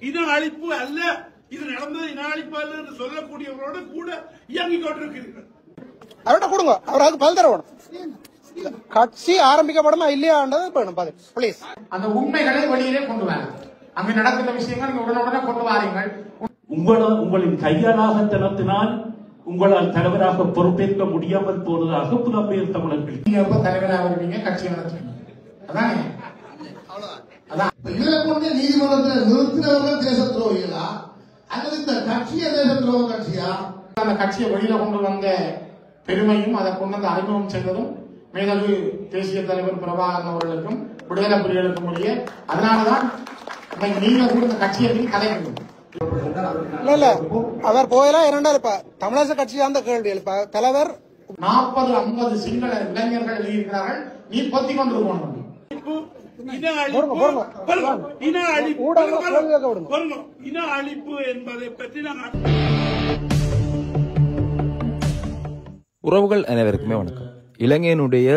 இது அழிப்பு அல்ல, இது நடந்தது இன அழிப்பு அல்ல என்று சொல்லக்கூடியவரோடு கூட இயங்கிக் கொண்டிருக்கிறீர்கள். அவர்கிட்ட கொடுங்க, அவருக்கு பதில் தரணும். கட்சி ஆரம்பிக்கப்படமா இல்லையான்றது பிளீஸ். அந்த உண்மைகளை வெளியிலே கொண்டு வாங்க. அங்க நடக்கிற விஷயங்கள் உடனுடனே கொண்டு வாருங்கள். உங்களின் கையாளாகத்தனத்தினால் உங்களால் தலைவராக பொறுப்பேற்க முடியாமல் போனதாக புலம்பெயர் தமிழர்கள். நீங்க எப்ப தலைவராக வருவீங்க, கட்சி நடத்துவீங்க, அதானே? இதை கொண்டு நீதிமன்றத்தில் நிறுத்தினவர்கள் தேச துரோகிகளா அல்லது இந்த கட்சிய தேச துரோக கட்சியா? அந்த கட்சியை வெளியில கொண்டு வந்த பெருமையும் அதை கொண்டு வந்து அறிமுகம் செய்ததும் மேதகு தேசிய தலைவர் பிரபாகரன் அவர்களுக்கும் விடுதலை புலிகளுக்கும் உரிய. அதனாலதான் நீங்க கூட இந்த கட்சியை கலைக்கணும். இல்ல அவர் போயெல்லாம் இரண்டாவது தமிழரசு கட்சி அந்த கேள்வி எழுப்ப தலைவர் 40-50 சிங்கள இளைஞர்கள் எழுதியிருக்கிறார்கள். நீ பொத்தி கொண்டு போகணும். இன அழிப்பு என்பதை பற்றி உறவுகள் அனைவருக்குமே வணக்கம். இலங்கையினுடைய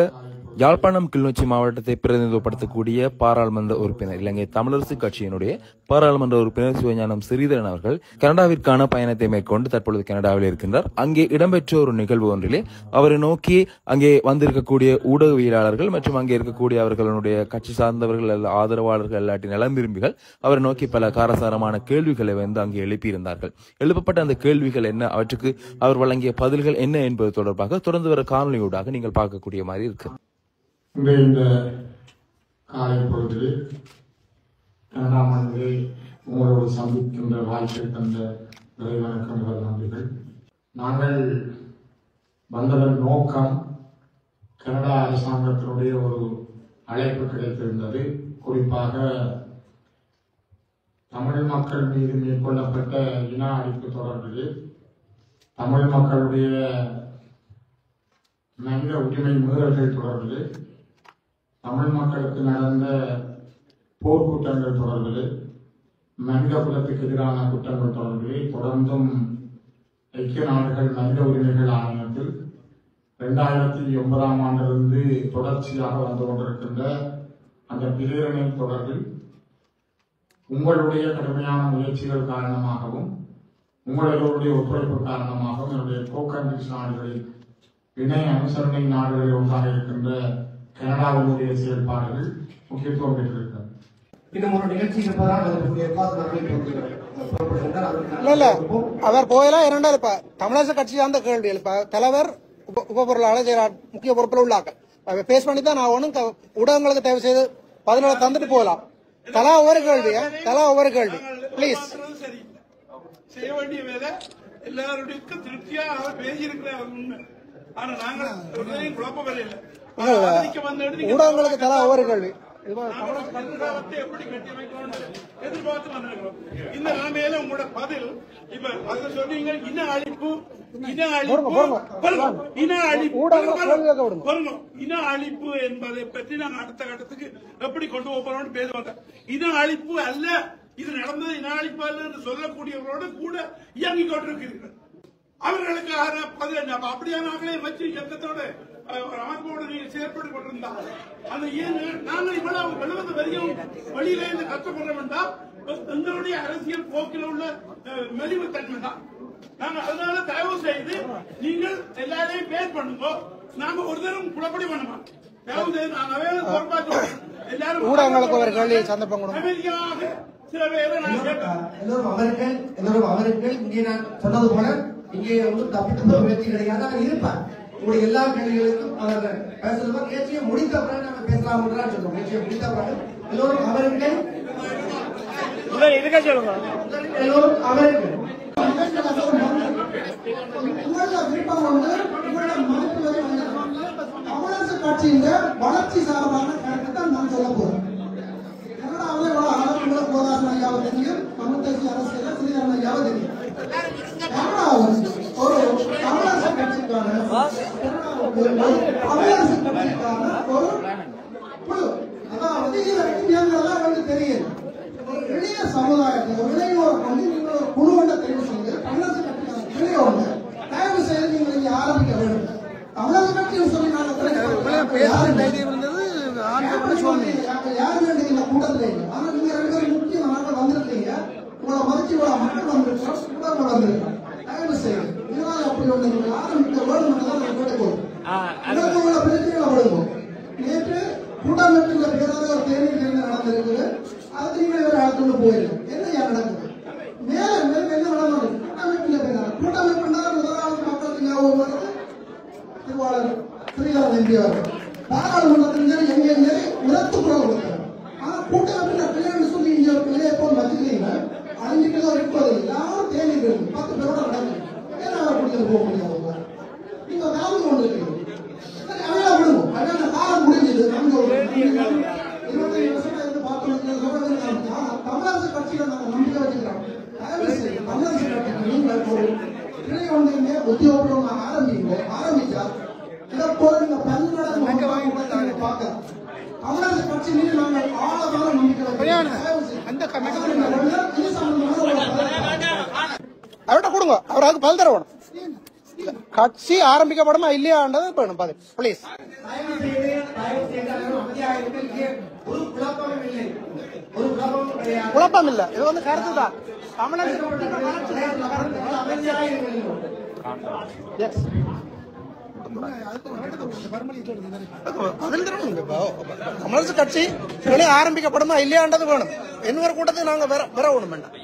யாழ்ப்பாணம் கிளிநொச்சி மாவட்டத்தை பிரதிநிதித்துவப்படுத்தக்கூடிய பாராளுமன்ற உறுப்பினர், இலங்கை தமிழரசு கட்சியினுடைய பாராளுமன்ற உறுப்பினர் சிவஞானம் ஸ்ரீதரன் அவர்கள் கனடாவிற்கான பயணத்தை மேற்கொண்டு தற்பொழுது கனடாவில் இருக்கின்றார். அங்கே இடம்பெற்ற ஒரு நிகழ்வு ஒன்றிலே அவரை நோக்கி அங்கே வந்திருக்கக்கூடிய ஊடகவியலாளர்கள் மற்றும் அங்கே இருக்கக்கூடிய அவர்களுடைய கட்சி சார்ந்தவர்கள், ஆதரவாளர்கள், இல்லாட்டி நலம் விரும்பிகள் அவரை நோக்கி பல காரசாரமான கேள்விகளை அங்கே எழுப்பியிருந்தார்கள். எழுப்பப்பட்ட அந்த கேள்விகள் என்ன, அவற்றுக்கு அவர் வழங்கிய பதில்கள் என்ன என்பது தொடர்பாக தொடர்ந்து வர காணொலியூடாக நீங்கள் பார்க்கக்கூடிய மாதிரி இருக்கு. இந்த காலை பொழுது கனடா மண்ணிலே உங்களோடு சந்திக்கின்ற வாய்ப்பை தந்த இறைவனுக்கு முதல் நன்றிகள். நாங்கள் வந்ததன் நோக்கம் கனடா அரசாங்கத்தினுடைய ஒரு அழைப்பு கிடைத்திருந்தது. குறிப்பாக தமிழ் மக்கள் மீது மேற்கொள்ளப்பட்ட இன அழிப்பு தொடர்பில் தமிழ் மக்களுடைய மனித உரிமை மீறல்கள் தொடர்பில் தமிழ் மக்களுக்கு நடந்த போர்க்குற்றங்கள் தொடர்பில் மனித குலத்துக்கு எதிரான குற்றங்கள் தொடர்பில் தொடர்ந்தும் ஐக்கிய நாடுகள் மனித உரிமைகள் ஆணையத்தில் 2009ஆம் ஆண்டிலிருந்து தொடர்ச்சியாக வந்து கொண்டிருக்கின்ற அந்த பிரேரணை தொடர்பில் உங்களுடைய கடுமையான முயற்சிகள் காரணமாகவும் உங்களுடைய ஒத்துழைப்பு காரணமாகவும் என்னுடைய கோகண்ட்ரிஸ் நாடுகளில் இணை அனுசரணை நாடுகளில் ஒன்றாக இருக்கின்ற கனடாவினுடைய செயல்பாடுகள் முக்கியத்துவம் பெற்றிருக்கிறது. இன்னும் ஒரு நிகழ்ச்சி இல்ல அவர் போயெல்லாம் இரண்டாவது தமிழரசு கட்சி அந்த கேள்வி எழுப்ப தலைவர் உப பொருளாளர் முக்கிய பொறுப்பில் உள்ளாக்கள் பேஸ் பண்ணி தான் நான் ஒன்றும் ஊடகங்களுக்கு தேவை செய்து பதினாலு தந்துட்டு போகலாம். தலா ஒவ்வொரு கேள்வி பிளீஸ். செய்ய வேண்டிய வேலை எல்லாருக்கும் திருப்தியா அவர் பேசியிருக்கிறார் உண்மை. ஆனா நாங்கள் குழப்பம் இல்லை. ஊடகங்களுக்கு தலா ஒவ்வொரு கேள்வி எப்படி கட்டியமைக்கணும் எதிர்பார்த்து வந்திருக்கிறோம். இந்த நிலைமையில உங்களோட பதில் இப்ப அதை சொன்னீங்க. இன அழிப்பு என்பதை பற்றி நாங்கள் அடுத்த கட்டத்துக்கு எப்படி கொண்டு போறோம்னு பேசுவாங்க. இன அழிப்பு அல்ல, இது நடந்தது இன அழிப்பு அல்ல என்று சொல்லக்கூடியவரோடு கூட இயங்கிக் கொண்டிருக்கிறீர்கள். அவர்களுக்காக பதில் அப்படியான வச்சு இயக்கத்தோட அமைப்போடு நீங்க செயற்பட்டு கொண்டிருந்தா அந்த நாங்கள் இவ்வளவு 70 வரையும் வெளியில இருந்து கஷ்டப்பட வேண்டாம். எங்களுடைய அரசியல் போக்கில் உள்ள மெலிவு தன்மை தான். நாங்க அதனால தயவு செய்து நீங்கள் எல்லாரையும் பேர் பண்ணுங்க. நாங்க ஒரு தரம் குழப்படி பண்ணுவோம். தயவு செய்து நாங்கவே பொறுப்பாற்றோம். எல்லாரும் ஊடகங்களுக்கு ஒரு கேள்வி சந்தர்ப்பம் கொடுங்க. அமைதியாக சில பேரை நான் கேட்கிறேன். எல்லோரும் அவர்கள் இங்கே நான் சொன்னது போல இங்கே தப்பித்து முயற்சி கிடையாது இருப்பார். உங்களுடைய எல்லா கேள்விகளுக்கும் பேசுறதும் பேச்சியை முடித்த பிறகு நாங்கள் பேசலாம் சொல்றோம். பேச்சியை முடித்த பிறகு எல்லோரும் அவர்கள் எல்லோரும் அவர்கள் விருப்பம் வந்து உங்களுடைய மருத்துவரை தமிழரசு கட்சியின் வளர்ச்சி சார்பான கருத்தை தான் நான் சொல்ல போறேன். கனடாவில் உங்களுக்கு போதாரண ஐயாவது தெரியும், தமிழ் தேசிய அரசியல் ஸ்ரீதரன் ஐயாவது தெரியும். ஒரு தமிழரசு கட்சிக்கான ஒரு குழு, அதாவது இளைஞர்களெல்லாம் வந்து தெரியும். ஒரு இளைய சமுதாயத்தை ஒரு இளையோர் வந்து நீங்க ஒரு குழு ஒன்றை தெரிவு செய்து தமிழரசு கட்சிக்கான இளையோர் தயவு செய்து நீங்கள் இங்கே ஆரம்பிக்க வேண்டும். தமிழரசு கட்சின்னு சொல்லி யாரு வேண்டிய கூட்டத்தில் இல்லை. ஆனா நீங்க 2 பேரும் முக்கியமாக வந்திருக்கீங்க. வந்திருக்காங்க. தயவு செய்து இதனால் அப்படி ஒன்று நீங்கள் ஆரம்பிக்க வேண்டும் என்றுதான் நான் கேட்டுக்கொள்வோம். இதற்கு உள்ள பிரச்சனைகளை விடுவோம். நேற்று கூட்டமைப்பில் பேராத ஒரு தேநீர் தேர்தல் நடந்திருக்குது. அதுக்கு நீங்கள் வேற ஆட்கொண்டு போயிருக்கு. என்ன நடக்குது? மேல மேலும் என்ன நடந்தது? கூட்டமைப்பில் பேராத கூட்டமைப்புனா முதலாவது மக்களுக்கு ஞாபகம் வருது திருவாளர் ஸ்ரீதரன் எம்பி அவர்கள் பாராளுமன்றத்தில் எங்க உரத்து குரல் கொடுத்தார். ஆனா கூட்டமைப்பில் பிள்ளைன்னு சொல்லி இங்க ஒரு பிள்ளையை எப்போ வச்சுக்கிறீங்க அழிஞ்சிட்டு இருப்பது எல்லாரும் தேநீர் 10 பேரோட நடக்குது. ஏன்னா அவர் குடிக்கிறது போக முடியாது. நீங்க காலம் கொண்டு இருக்கீங்க. அவையா விடுவோம். அவையா காலம் முடிஞ்சது. நம்ம 25 வருஷமா இருந்து பார்த்தோம். தமிழரசு கட்சியில நாங்கள் நம்பிக்கை வச்சுக்கிறோம். தயவு செய்து தமிழரசு கட்சிக்கு நீங்கள் ஒரு கிளை ஒன்றையுமே உத்தியோகபூர்வமாக ஆரம்பிச்சா இதை போல நீங்க பல்நடை பார்க்கலாம். தமிழரசு கட்சி மீது நாங்கள் ஆழமான நம்பிக்கை அவர்கிட்ட கொடுங்க. அவருக்கு பதில் தரணும். கட்சி ஆரம்பிக்கப்படுமா இல்லையான்றது பதில் பிளீஸ். குழப்பம் இல்ல. இது வந்து கருத்து தான். தமிழரசு கட்சி ஆரம்பிக்கப்படுமா இல்லையான்றது வேணும். இன்னொரு கூட்டத்துக்கு நாங்க வர வேணும் வேண்டாம்.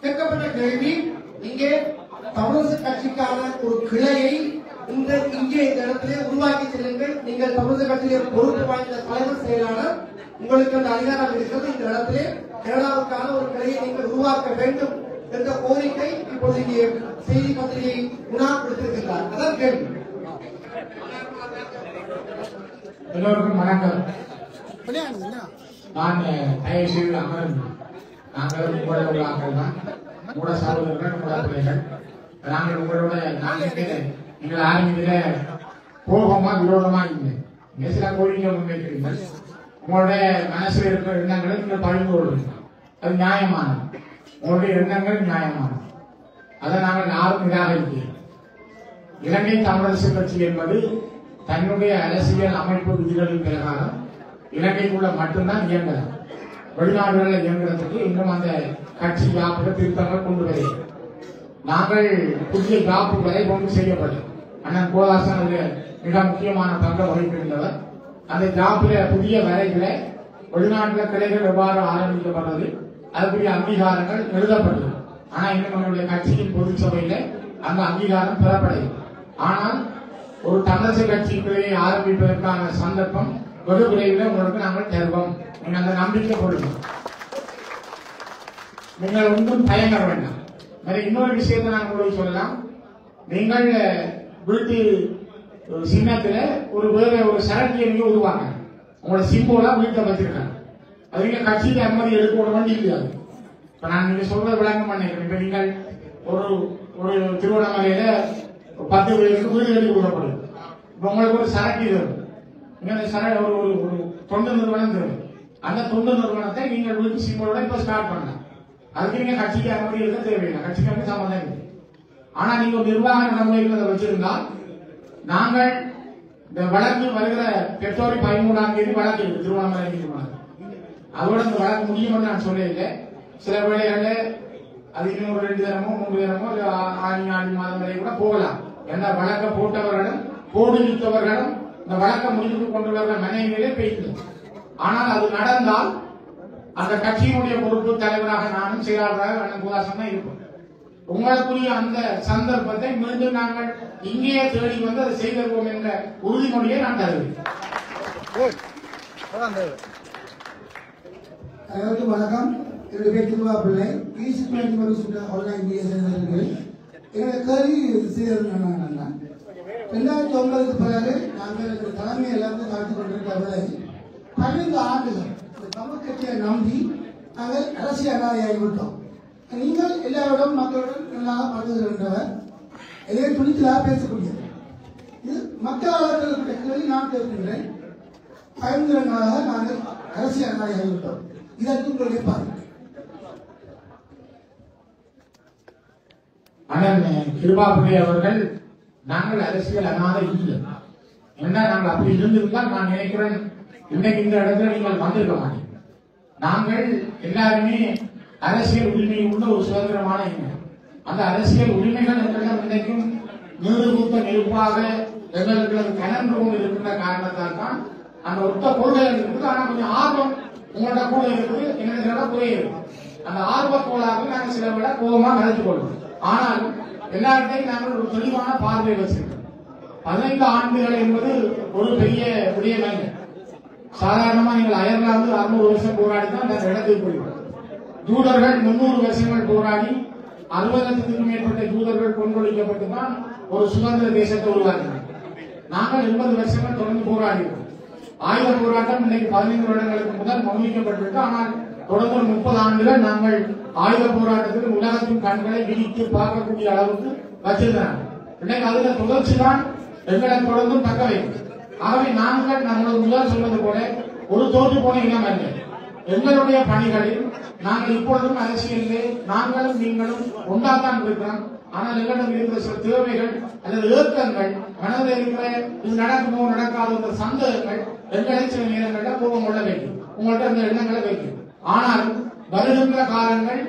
கேட்கப்பட்ட கேள்வி, இங்கே தமிழரசு கட்சிக்கான ஒரு கிளையை இங்கே இந்த இடத்திலே உருவாக்கி செல்லுங்கள். நீங்கள் தமிழரசு கட்சியிலே பொறுப்பு வாய்ந்த தலைவர் செயலாளர், உங்களுக்கு அந்த அதிகாரம் இருக்கிறது. இந்த இடத்திலே கேரளாவுக்கான ஒரு கிளையை நீங்கள் உருவாக்க வேண்டும் என்ற கோரிக்கை இப்போது இங்கே செய்தி பத்திரிகை முன்னாள் கொடுத்திருக்கிறார். அதான் கேள்வி. எல்லோருக்கும் வணக்கம். நான் தயவுசெய்து அமரன். நாங்கள் உங்களோட உள்ளாக்கள் தான், உங்களோட சகோதரர்கள், உங்களோட பிள்ளைகள். நாங்கள் உங்களோட நீங்கள் ஆரம்பிக்கிற கோபமா விரோதமா இல்லை. சில கோரிக்கை முன்வைக்கிறீர்கள். உங்களுடைய மனசில் இருக்கிற எண்ணங்களை நீங்கள் பகிர்ந்து கொள்வீங்க. அது நியாயமானது. உங்களுடைய எண்ணங்கள் நியாயமானது. அதை நாங்கள் யாரும் நிராகரிக்கிறோம். இலங்கை தமிழரசு கட்சி என்பது தன்னுடைய அரசியல் அமைப்பு விதிகளின் பிரகாரம் இலங்கைக்குள்ள மட்டும்தான் இயங்கலாம். வெளிநாடுகளில் இயங்குறதுக்கு இன்னும் அந்த கட்சி யாப்புல திருத்தங்கள் கொண்டு வருகிறது. நாங்கள் புதிய யாப்பு வரை கொண்டு செய்யப்பட்டது. அண்ணன் கோதாசன் அதில் மிக முக்கியமான பங்கு வகிக்கின்றவர். அந்த ஜாப்பில புதிய வரைகளை வெளிநாட்டில் கிளைகள் எவ்வாறு ஆரம்பிக்கப்படுறது, அதுக்குரிய அங்கீகாரங்கள் எழுதப்பட்டது. ஆனா இன்னும் நம்மளுடைய கட்சியின் பொதுச்சபையில அந்த அங்கீகாரம் பெறப்படையும். ஆனால் ஒரு தமிழரசு கட்சி கிளையை ஆரம்பிப்பதற்கான சந்தர்ப்பம் வெகு விரைவில் உங்களுக்கு நாங்கள் தருவோம். நீங்க அந்த நம்பிக்கை கொடுங்க. நீங்கள் ஒன்றும் தயங்க வேண்டாம். இன்னொரு விஷயத்தை நான் உங்களுக்கு சொல்லலாம். நீங்கள் வீட்டு சின்னத்துல ஒரு வேற ஒரு சரக்கியை நீங்க உருவாங்க. உங்களோட சிம்போலா வீட்டை வச்சிருக்காங்க. அது நீங்க கட்சியில அனுமதி எடுக்க வேண்டி இல்லையாது. இப்ப நான் நீங்க சொல்ற விளக்கம் பண்ணிக்கிறேன். இப்ப நீங்கள் ஒரு ஒரு திருவண்ணாமலையில 10 பேருக்கு வீடு கட்டி கொடுக்கப்படுது. இப்ப உங்களுக்கு ஒரு சரக்கு வரும். நீங்க ஒரு தொண்டு நிறுவனம் தரும். அந்த தொண்டு நிறுவனத்தை நீங்கள் வீட்டு சிம்போலோட இப்ப ஸ்டார்ட் பண்ணலாம். அதுக்கு நீங்க கட்சிக்கு அனுமதி எடுக்க தேவையில்லை. கட்சிக்கு சம்பந்தம் இல்லை. ஆனா நீங்க நிர்வாக நடைமுறைகளை வச்சிருந்தால், நாங்கள் இந்த வழக்கு வருகிற பிப்ரவரி 13ஆம் தேதி வழக்கு இருக்கு திருவண்ணாமலை நீதிமன்றம். அதோட இந்த வழக்கு முடியும் நான் சொல்லல. சில வேளைகள்ல அது இன்னும் 2 தினமோ 3 தினமோ ஆடி மாதம் வரை கூட போகலாம். எந்த வழக்க போட்டவர்களும் போடுவித்தவர்களும் இந்த வழக்க முடிவுக்கு கொண்டு வர மனைவியிலே போயிட்டு. ஆனால் அது நடந்தால் அந்த கட்சியினுடைய பொறுப்பு தலைவராக நானும் செயலாளராக அண்ணன் கோதாசன் தான் இருப்போம். உங்களுக்குரிய அந்த சந்தர்ப்பத்தை மீண்டும் நாங்கள் இங்கேயே தேடி வந்து அதை செய்திருப்போம் என்ற உறுதிமொழியை நான் தருவேன். அனைவருக்கும் வணக்கம். என்னுடைய பேர் திருவா பிள்ளை. என்னுடைய கேள்வி செய்யறதுன்னா 2009க்கு பிறகு நாங்கள் தலைமை எல்லாத்தையும் நடத்தி கொண்டிருக்கிறவர்களை 15 ஆண்டுகள் இந்த தமிழ் கட்சியை நம்பி நாங்கள் அரசியலாகிவிட்டோம். நீங்கள் எல்லாரோடும் மக்களுடன் நல்லா பழகுகின்றவர், எதை துணிச்சலாக பேசக்கூடியது. இது மக்களாளர்களுடைய கேள்வி நான் கேட்கின்றேன். 15 நாளாக நாங்கள் அரசியலாகிவிட்டோம். இதற்கு உங்களுடைய பார்வை. அண்ணன் கிருபாபுரி அவர்கள், நாங்கள் அரசியல் அனாத இல்லை. என்ன நாங்கள் அப்படி இருந்திருந்தால் நான் நினைக்கிறேன் இன்னைக்கு இந்த இடத்துல நீங்கள் வந்திருக்க மாட்டீங்க. நாங்கள் எல்லாருமே அரசியல் உரிமை உள்ள ஒரு சுதந்திரமான இனம். அந்த அரசியல் உரிமைகள் எங்களிடம் இன்றைக்கும் நீர்வூத்த நெருப்பாக எங்களுக்கு கலந்து கொண்டு இருக்கின்ற காரணத்தால் தான் அந்த ஒத்த கொள்கைகள் இருக்குது. ஆனா கொஞ்சம் ஆர்வம் உங்களோட கூட இருக்குது, எங்களோட குறையுது. அந்த ஆர்வ கோளாறு நாங்கள் சில விட கோபமா நடத்திக் கொள்வோம். ஆனால் எல்லார்ட்டையும் நாங்கள் ஒரு தெளிவான பார்வை வச்சிருக்கோம். 15 ஆண்டுகள் என்பது ஒரு பெரிய விடயமல்ல. சாதாரணமா நீங்கள் அயர்லாந்து 600 வருஷம் போராடி தான் அந்த இடத்துக்கு போயிருக்கோம். ஜூதர்கள் 300 வருஷங்கள் போராடி 60,000க்கும் மேற்பட்ட ஜூதர்கள் கொன்றொழிக்கப்பட்டு தான் ஒரு சுதந்திர தேசத்தை உருவாக்கினார். நாங்கள் 80 வருஷங்கள் தொடர்ந்து போராடினோம். ஆயுத போராட்டம் இன்னைக்கு 15 வருடங்களுக்கு முதல் மௌனிக்கப்பட்டிருக்கு. ஆனால் தொடர்ந்து 30 ஆண்டுகள் நாங்கள் ஆயுத போராட்டத்தில் உலகத்தின் கண்களை விரித்து பார்க்கக்கூடிய அளவுக்கு வச்சிருந்தாங்க. இன்னைக்கு அதுல தொடர்ச்சி தான் எங்களை தொடர்ந்தும் தக்க வைக்கும். ஆகவே நாங்கள் முதல் சொல்வது போல ஒரு தோற்று போன இனம் அல்ல. எங்களுடைய பணிகளில் நாங்கள் இப்பொழுதும் அரசியலிலே நாங்களும் நீங்களும் ஒன்றாதான் இருக்கிறோம். ஆனால் எங்களிடம் இருக்கிற சில தேவைகள் அல்லது ஏக்கங்கள், மனதில் இருக்கிற இது நடக்குமோ நடக்காத என்ற சந்தேகங்கள் எங்களை சில நேரங்களில் கோபம் கொள்ள வைக்கும், உங்கள்கிட்ட அந்த எண்ணங்களை வைக்கும். ஆனால் வருகின்ற காலங்கள்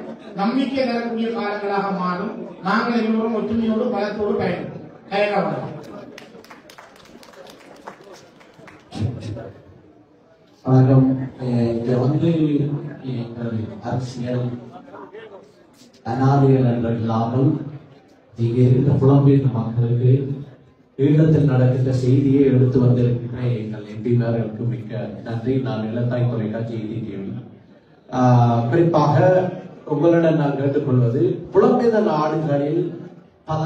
நம்பிக்கை தரக்கூடிய காலங்களாக மாறும். நாங்கள் எல்லோரும் ஒற்றுமையோடு பலத்தோடு பயணிப்போம். வணக்கம். அரசியல் அனாதைகள் என்று இல்லாமல் இங்கே இருந்த புலம்பெயர்ந்த மக்களுக்கு ஈழத்தில் நடக்கின்ற செய்தியை எடுத்து வந்திருக்கின்ற எங்கள் எம்பிமார்களுக்கு மிக்க நன்றி. நான் இளந்தாய் தொலைக்காட்சி செய்தி குறிப்பாக உங்களிடம் நான் கேட்டுக்கொள்வது, புலம்பெயர்ந்த நாடுகளில் பல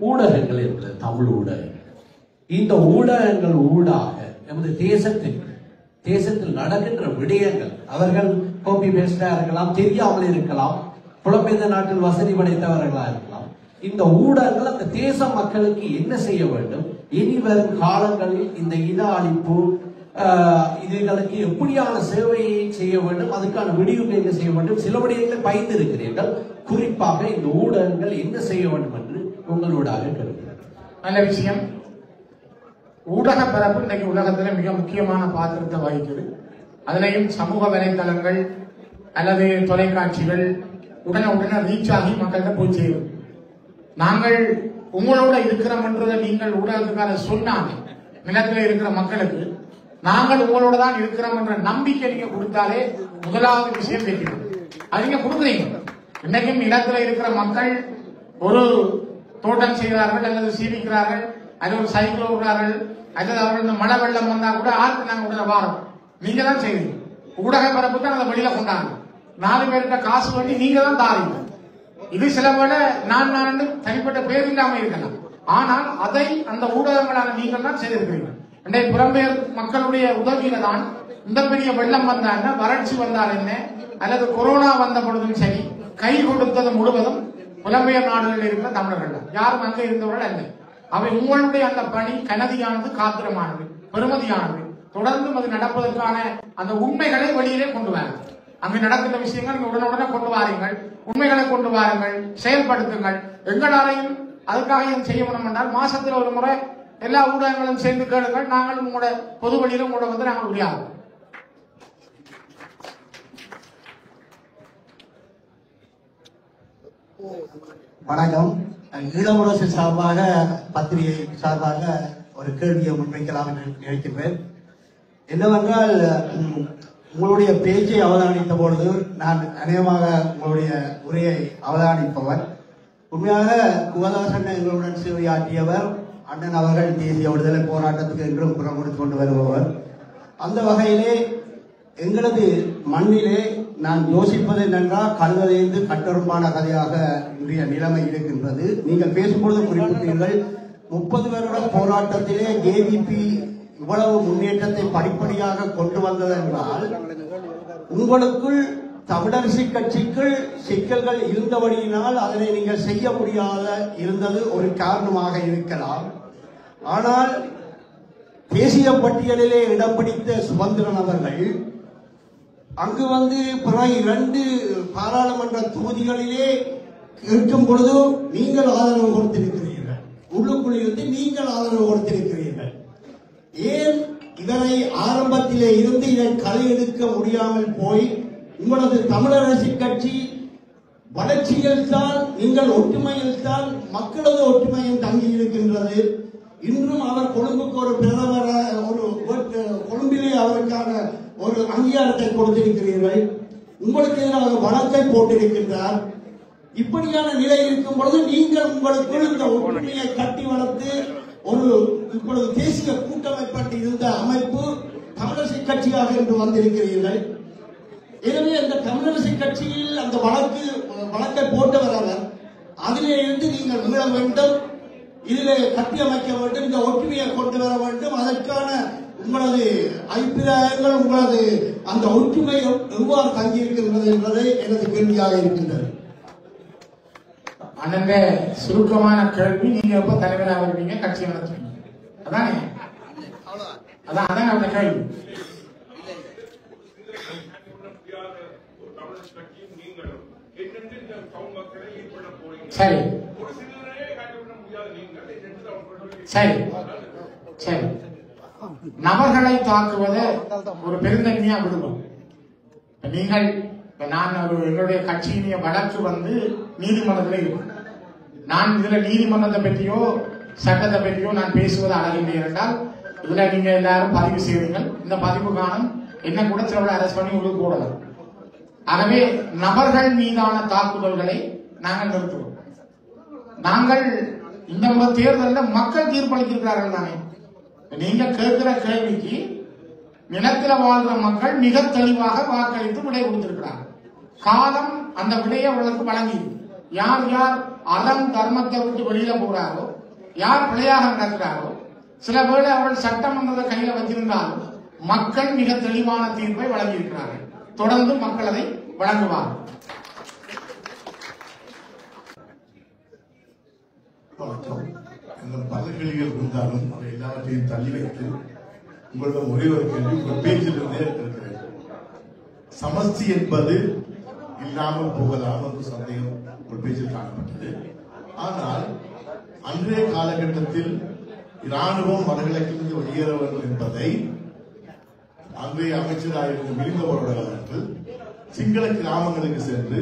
ஊடகங்கள் இருக்கிறது, தமிழ் ஊடகங்கள். இந்த ஊடகங்கள் ஊடாக நமது தேசத்தில் நடக்கின்ற விடயங்கள் அவர்கள் கோபி பேஸ்டா இருக்கலாம், தெரியாமல் இருக்கலாம், புலம்பெயர்ந்த நாட்டில் வசதி படைத்தவர்களா இருக்கலாம். இந்த ஊடகங்கள் அந்த தேச மக்களுக்கு என்ன செய்ய வேண்டும், இனி வரும் காலங்களில் இந்த இன அழிப்பு இதுகளுக்கு எப்படியான சேவையை செய்ய வேண்டும், அதுக்கான விடிவுகளை என்ன செய்ய வேண்டும், சில விடயங்களை பயந்திருக்கிறீர்கள். குறிப்பாக இந்த ஊடகங்கள் என்ன செய்ய வேண்டும் என்று உங்களோடாக கேட்கிறேன். நல்ல விஷயம். ஊடக பரப்பு இன்றைக்கு உலகத்தில் மிக முக்கியமான பாத்திரத்தை வகிக்குது. அதுலயும் சமூக வலைத்தளங்கள் அல்லது தொலைக்காட்சிகள் உடனே ரீச் ஆகி மக்கள்கிட்ட போய் சேரும். நாங்கள் உங்களோட இருக்கிறோம் என்றதை நீங்கள் ஊடகத்துக்காக சொன்னாங்க. நிலத்தில் இருக்கிற மக்களுக்கு நாங்கள் உங்களோட தான் இருக்கிறோம் என்ற நம்பிக்கை நீங்க கொடுத்தாலே முதலாவது விஷயம் வைக்கணும். அது நீங்க கொடுக்குறீங்க. இன்னைக்கும் நிலத்தில் இருக்கிற மக்கள் ஒரு தோட்டம் செய்கிறார்கள் அல்லது சீவிக்கிறார்கள், அது ஒரு சைக்கிள் ஓடுறார்கள், அல்லது அவர்கள் இந்த மழை வெள்ளம் வந்தா கூட ஆருக்கு நாங்க உடனே வாரம் நீங்க தான் செய்வீங்க. ஊடக பரப்பு தான் அதை வெளியில கொண்டாங்க. 4 பேருக்க காசு பண்ணி நீங்க தான் தாரீங்க. இது சில வேளை நான் தனிப்பட்ட பேர் இல்லாம இருக்கலாம். ஆனால் அதை அந்த ஊடகங்களான நீங்கள் தான் செய்திருக்கிறீங்க. இன்றைய புலம்பெயர் மக்களுடைய உதவியில தான் இந்த பெரிய வெள்ளம் வந்தாங்க, வறட்சி வந்தால் என்ன, அல்லது கொரோனா வந்த பொழுதும் சரி, கை கொடுத்தது முழுவதும் புலம்பெயர் நாடுகளில் இருக்கிற தமிழர்கள் தான். யாரும் அங்கே இருந்தவர்கள் அல்ல. அவை உங்களுடைய அந்த பணி கனதியானது, காத்திரமானது, பெருமதியானது. தொடர்ந்து அது நடப்பதற்கான அந்த உண்மைகளை வெளியிலே கொண்டு வாருங்கள். அங்கு நடக்கின்ற விஷயங்கள் நீங்க உடனுடனே கொண்டு வாருங்கள், உண்மைகளை கொண்டு வாருங்கள், செயல்படுத்துங்கள். எங்களாலையும் அதுக்காக செய்ய முடியும் என்றால் மாசத்தில் ஒரு முறை எல்லா ஊடகங்களும் சேர்ந்து கேளுங்கள். நாங்களும் உங்களோட பொது வழியிலும் உங்களோட வந்து நாங்கள் உரையாடுவோம். வணக்கம். ஈழமுரசு சார்பாக, பத்திரிகை சார்பாக ஒரு கேள்வியை முன்வைக்கலாம் என்று நினைக்கின்றேன். என்னவென்றால், உங்களுடைய பேச்சை அவதானித்த பொழுது நான் அநேகமாக உங்களுடைய உரையை அவதானிப்பவர். உண்மையாக குகதாசன் எங்களுடன் சேவையாற்றியவர். அண்ணன் அவர்கள் தேசிய விடுதலை போராட்டத்துக்கு என்றும் குரல் கொடுத்து கொண்டு வருபவர். அந்த வகையிலே எங்களது மண்ணிலே நான் யோசிப்பது என்னென்றால், கல்வதைந்து கட்டொரும்பான கதையாக இன்றைய நிலைமை இருக்கின்றது. நீங்கள் பேசும்பொழுது குறிப்பிட்டீர்கள், 30 வருட போராட்டத்திலே ஜேவிபி இவ்வளவு முன்னேற்றத்தை படிப்படியாக கொண்டு வந்தது என்றால், உங்களுக்குள் தமிழரசு கட்சிக்குள் சிக்கல்கள் இருந்தபடியினால் அதனை நீங்கள் செய்ய முடியாத இருந்தது ஒரு காரணமாக இருக்கலாம். ஆனால் தேசிய பட்டியலிலே இடம் பிடித்த சுமந்திரன் அவர்கள் அங்கு வந்து பிறகு 2 பாராளுமன்ற தொகுதிகளிலே இருக்கும் பொழுது நீங்கள் ஆதரவு கொடுத்திருக்கிறீர்கள். உள்ளுக்குள் இருந்து நீங்கள் ஆதரவு கொடுத்திருக்கிறீர்கள். ஏன் இதனை ஆரம்பத்திலே இருந்து இதை களை எடுக்க முடியாமல் போய் உங்களது தமிழரசு கட்சி வளர்ச்சியில் தான் நீங்கள் ஒற்றுமையில் தான் மக்களது ஒற்றுமையும் தங்கி இருக்கின்றது. இன்றும் அவர் கொழும்புக்கு ஒரு பிரதமர் கொழும்பிலே அவருக்கான ஒரு அங்கீகாரத்தை கொடுத்திருக்கிறீர்கள். உங்களுக்கு எதிராக வழக்கை போட்டிருக்கின்றார். இப்படியான நிலை இருக்கும் பொழுது நீங்கள் உங்களுக்குள் இந்த ஒற்றுமையை கட்டி வளர்த்து ஒரு இப்பொழுது தேசிய கூட்டமைப்பட்டு இருந்த அமைப்பு தமிழரசு கட்சியாக இன்று வந்திருக்கிறீர்கள். எனவே அந்த தமிழரசு கட்சியில் அந்த வழக்கை போட்டவர் அவர். அதிலே இருந்து நீங்கள் மீள வேண்டும், இதிலே கட்டி அமைக்க வேண்டும், இந்த ஒற்றுமையை கொண்டு வர வேண்டும். அதற்கான உங்களது அபிப்பிராயங்கள், உங்களது அந்த ஒற்றுமை எவ்வாறு தங்கியிருக்கின்றது என்பதை எனது கேள்வியாக இருக்கின்றது. அந்த சுருக்கமான கேள்வி, நீங்க எப்ப தலைவராக இருப்பீங்க, கட்சி நடத்துவீங்க, அதானே? அதான் அந்த கேள்வி. சரி சரி சரி, நபர்களை தாக்குவதை ஒரு பெருந்தன்மையா விடுவோம். நீங்கள் நான் எங்களுடைய கட்சியினுடைய வழக்கு நீதிமன்றத்தில் இருக்கும். நான் இதுல நீதிமன்றத்தை பற்றியோ சட்டத்தை பற்றியோ நான் பேசுவது அழகில்லை என்றால் இதுல நீங்க எல்லாரும் பதிவு செய்வீர்கள். இந்த பதிவு காணும் என்ன கூட சில அரெஸ்ட் பண்ணி உங்களுக்கு போடலாம். ஆகவே நபர்கள் மீதான தாக்குதல்களை நாங்கள் நிறுத்துவோம். நாங்கள் இந்த முறை தேர்தலில் மக்கள் தீர்ப்பளிக்கிறார்கள் தானே. நீங்க கேட்கிற கேள்விக்கு நிலத்தில் வாழ்ற மக்கள் மிக தெளிவாக வாக்களித்து விடை கொடுத்திருக்கிறார்கள். காலம் அந்த விடையை அவர்களுக்கு வழங்கி, யார் யார் அறம் தர்மத்தை விட்டு வெளியில போறாரோ, யார் பிழையாக நடக்கிறாரோ, சில வேளை அவர்கள் சட்டமன்றத்தை கையில வச்சிருந்தாலும் மக்கள் மிக தெளிவான தீர்ப்பை வழங்கியிருக்கிறார்கள். தொடர்ந்து மக்கள் அதை வழங்குவார்கள். பல கேள்விகள் இருந்தாலும் அவை எல்லாவற்றையும் தள்ளி வைத்து உங்களிடம் ஒரே ஒரு கேள்வி, உங்கள் பேச்சிலிருந்தே இருக்கிறது. சமஸ்தி என்பது இல்லாமல் போகலாம் என்று சந்தேகம் உங்கள் பேச்சில் காணப்பட்டது. ஆனால் அன்றைய காலகட்டத்தில் இராணுவம் வடகிழக்கிலிருந்து வெளியேற வேண்டும் என்பதை அன்றைய அமைச்சராக இருந்த மிலிந்தவர்கள் சிங்கள கிராமங்களுக்கு சென்று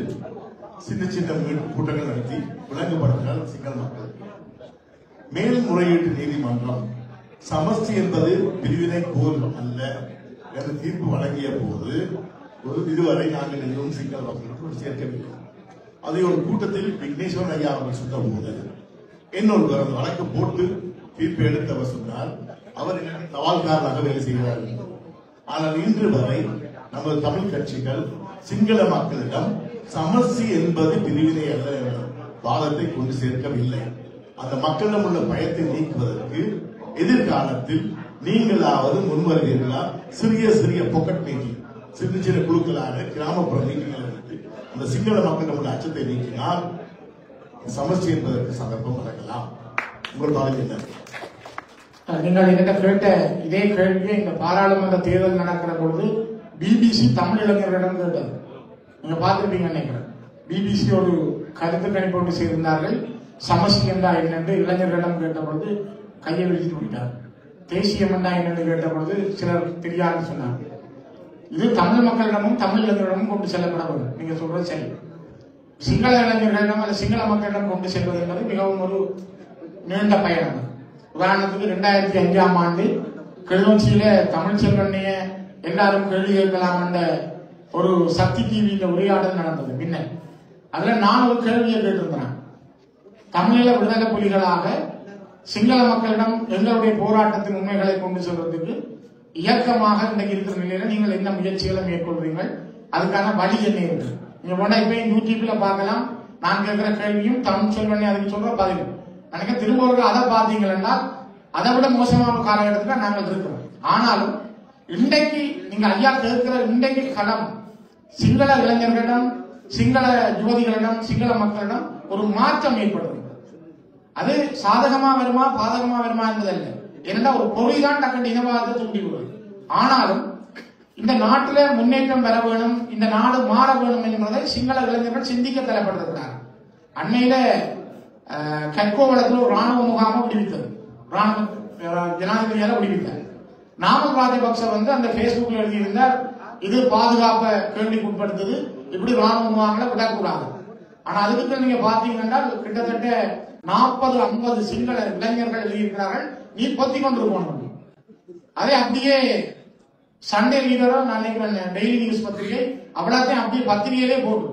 சின்ன சின்ன கூட்டங்கள் நடத்தி விளங்கப்படுத்தினார் சிங்கள மக்கள். மேல்முறையீட்டு நீதிமன்றம் சமஸ்தி என்பது பிரிவினை போல் அல்ல என்று தீர்ப்பு வழங்கிய போது இதுவரை நாங்கள் எதுவும் சிங்கள மக்களுக்கு சேர்க்கவில்லை. அதை ஒரு கூட்டத்தில் விக்னேஸ்வரன் ஐயா அவர்கள் சொன்ன போது என்னொரு வழக்கு போட்டு தீர்ப்பு எடுத்தவர் சொன்னார், அவர் தவால்காரராக வேலை செய்கிறார். ஆனால் இன்று வரை நமது தமிழ் கட்சிகள் சிங்கள மக்களிடம் சமஸ்தி என்பது பிரிவினை அல்ல என்ற வாதத்தை கொண்டு சேர்க்கவில்லை. அந்த மக்களிடம் உள்ள பயத்தை நீக்குவதற்கு எதிர்காலத்தில் நீங்களாவது முன்வருவீர்களா? சிறிய சிறிய பாக்கெட் மீட்டிங், சின்ன சின்ன குழுக்களாக கிராமப்புற மீட்டிங்கள் எடுத்து அந்த சிங்கள மக்களிடம் உள்ள அச்சத்தை நீக்கினால் சமஸ்தி என்பதற்கு சந்தர்ப்பம் வழங்கலாம். உங்கள் பார்வை என்ன? நீங்கள் என்கிட்ட கேட்ட இதே கேள்வியை இந்த பாராளுமன்ற தேர்தல் நடக்கிற பொழுது பிபிசி தமிழ் இளைஞர்களிடம் கேட்டது. நீங்க பார்த்திருப்பீங்க நினைக்கிறேன். பிபிசி ஒரு கருத்து கணிப்பு ஒன்று செய்திருந்தார்கள். சமஸ்தி என்றா என்னென்று இளைஞர்களிடம் கேட்ட பொழுது கையை விரித்து விட்டார். தேசியம் என்றா என்னென்று கேட்ட பொழுது சிலர் தெரியாது சொன்னார். இது தமிழ் மக்களிடமும் தமிழ் இளைஞர்களிடமும் கொண்டு செல்லப்பட வேண்டும். நீங்க சொல்றது சரி. சிங்கள இளைஞர்களிடம் அல்ல சிங்கள மக்களிடம் கொண்டு செல்வது என்பது மிகவும் ஒரு நீண்ட பயணம். உதாரணத்துக்கு 2005ஆம் ஆண்டு கிளிநொச்சியில தமிழ் செல்வனைய எல்லாரும் கேள்வி கேட்கலாம் என்ற ஒரு சக்தி டிவியில உரையாடல் நடந்தது. பின்ன அதுல நான் ஒரு கேள்வியை கேட்டிருந்தேன். தமிழீழ விடுதலை புலிகளாக சிங்கள மக்களிடம் எங்களுடைய போராட்டத்தின் உண்மைகளை கொண்டு செல்வதற்கு இயக்கமாக இன்றைக்கு இருக்கிற நிலையில நீங்கள் என்ன முயற்சிகளை மேற்கொள்வீர்கள், அதுக்கான வழி என்ன இருக்கு? நீங்க போனா இப்ப யூடியூப்ல பார்க்கலாம். நான் கேட்கிற கேள்வியும் தமிழ் செல்வனை அதுக்கு சொல்ற பதில் எனக்கு திரும்ப அதை பார்த்தீங்கன்னா அதை விட மோசமான காலகட்டத்தில் நாங்கள் இருக்கிறோம். ஆனாலும் இன்றைக்கு நீங்க ஐயா கேட்கிற இன்றைக்கு களம் சிங்கள இளைஞர்களிடம், சிங்கள யுவதிகளிடம், சிங்கள மக்களிடம் ஒரு மாற்றம் ஏற்படுது. அது சாதகமா வருமா பாதகமா வருமா என்பதல்ல. ஏனென்றா ஒரு பொறிதான் டக்குனு இனவாதத்தை தூண்டி விடுவது. ஆனாலும் இந்த நாட்டில முன்னேற்றம் பெற வேணும், இந்த நாடு மாற வேணும் என்பதை சிங்கள இளைஞர்கள் சிந்திக்க தலைப்படுத்துகிறார். அண்மையில கற்கோவளத்தில் ஒரு ராணுவ முகாமை விடுவித்தது. ஜனாதிபதியால விடுவித்தார். நாமல் ராஜபக்ச அந்த பேஸ்புக்ல எழுதியிருந்தார், இது பாதுகாப்பை கேள்விக்கு உட்படுத்தது, இப்படி ராணுவ முகாம்களை விடக்கூடாது. ஆனா அதுக்கு நீங்க பாத்தீங்கன்னா கிட்டத்தட்ட 40-50 சிங்கள இளைஞர்கள் எழுதியிருக்கிறார்கள், நீ பொத்தி கொண்டு போகணும். அதே அப்படியே சண்டே லீடரோ நான் நினைக்கிறேன் டெய்லி நியூஸ் பத்திரிகை அவ்வளோத்தையும் அப்படியே பத்திரிகையிலே போட்டு